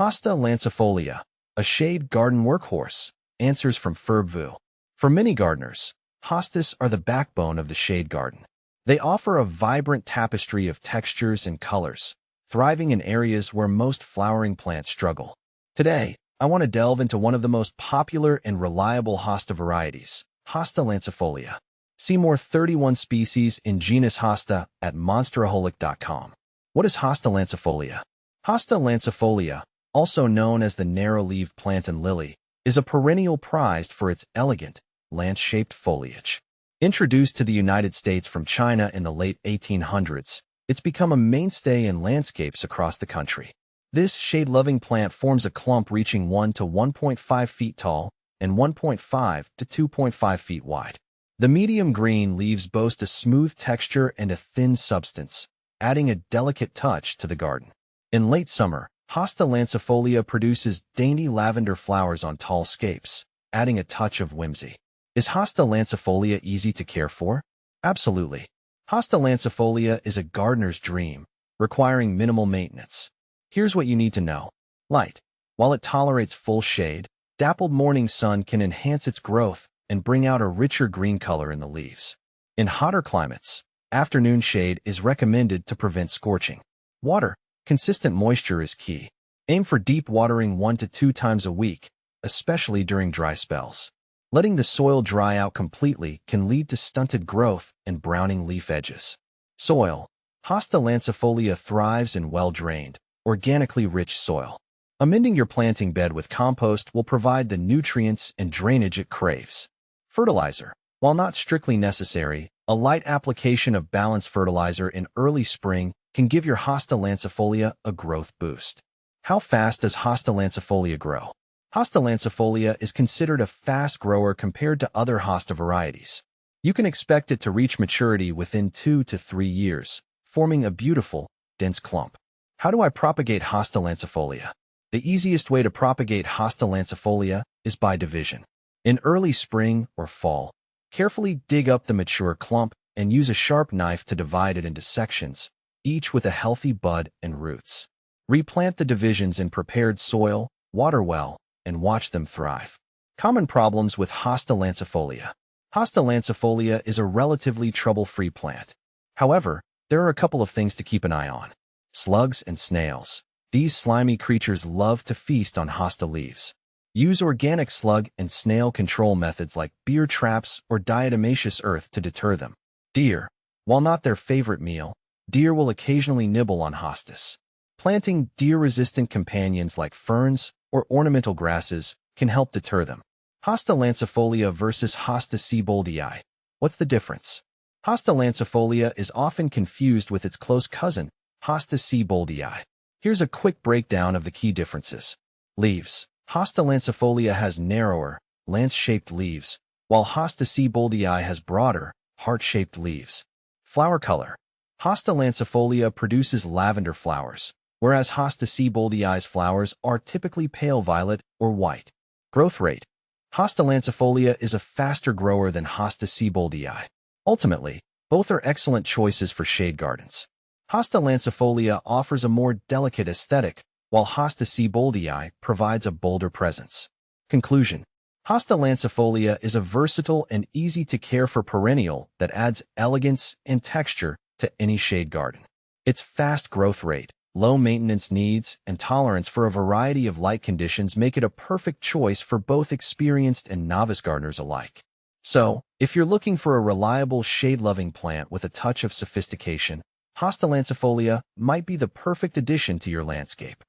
Hosta Lancifolia, a shade garden workhorse, answers from Ferbvu. For many gardeners, hostas are the backbone of the shade garden. They offer a vibrant tapestry of textures and colors, thriving in areas where most flowering plants struggle. Today, I want to delve into one of the most popular and reliable hosta varieties, Hosta Lancifolia. See more 31 species in genus Hosta at monsteraholic.com. What is Hosta Lancifolia? Hosta Lancifolia, also known as the narrow-leaved plantain lily, is a perennial prized for its elegant, lance-shaped foliage. Introduced to the United States from China in the late 1800s, it's become a mainstay in landscapes across the country. This shade-loving plant forms a clump reaching 1 to 1.5 feet tall and 1.5 to 2.5 feet wide. The medium green leaves boast a smooth texture and a thin substance, adding a delicate touch to the garden. In late summer, Hosta Lancifolia produces dainty lavender flowers on tall scapes, adding a touch of whimsy. Is Hosta Lancifolia easy to care for? Absolutely. Hosta Lancifolia is a gardener's dream, requiring minimal maintenance. Here's what you need to know. Light. While it tolerates full shade, dappled morning sun can enhance its growth and bring out a richer green color in the leaves. In hotter climates, afternoon shade is recommended to prevent scorching. Water. Consistent moisture is key. Aim for deep watering 1 to 2 times a week, especially during dry spells. Letting the soil dry out completely can lead to stunted growth and browning leaf edges. Soil. Hosta Lancifolia thrives in well-drained, organically rich soil. Amending your planting bed with compost will provide the nutrients and drainage it craves. Fertilizer. While not strictly necessary, a light application of balanced fertilizer in early spring can give your Hosta Lancifolia a growth boost. How fast does Hosta Lancifolia grow? Hosta Lancifolia is considered a fast grower compared to other hosta varieties. You can expect it to reach maturity within 2 to 3 years, forming a beautiful, dense clump. How do I propagate Hosta Lancifolia? The easiest way to propagate Hosta Lancifolia is by division. In early spring or fall, carefully dig up the mature clump and use a sharp knife to divide it into sections, each with a healthy bud and roots. Replant the divisions in prepared soil, water well, and watch them thrive. Common problems with Hosta Lancifolia. Hosta Lancifolia is a relatively trouble-free plant. However, there are a couple of things to keep an eye on. Slugs and snails. These slimy creatures love to feast on hosta leaves. Use organic slug and snail control methods like beer traps or diatomaceous earth to deter them. Deer. While not their favorite meal, deer will occasionally nibble on hostas. Planting deer-resistant companions like ferns or ornamental grasses can help deter them. Hosta Lancifolia versus Hosta Sieboldi. What's the difference? Hosta Lancifolia is often confused with its close cousin, Hosta Sieboldi. Here's a quick breakdown of the key differences. Leaves. Hosta Lancifolia has narrower, lance-shaped leaves, while Hosta Sieboldi has broader, heart-shaped leaves. Flower color. Hosta Lancifolia produces lavender flowers, whereas Hosta Sieboldi's flowers are typically pale violet or white. Growth rate. Hosta Lancifolia is a faster grower than Hosta Sieboldi. Ultimately, both are excellent choices for shade gardens. Hosta Lancifolia offers a more delicate aesthetic, while Hosta Sieboldi provides a bolder presence. Conclusion. Hosta Lancifolia is a versatile and easy-to-care-for perennial that adds elegance and texture to any shade garden. Its fast growth rate, low maintenance needs, and tolerance for a variety of light conditions make it a perfect choice for both experienced and novice gardeners alike. So, if you're looking for a reliable shade-loving plant with a touch of sophistication, Hosta Lancifolia might be the perfect addition to your landscape.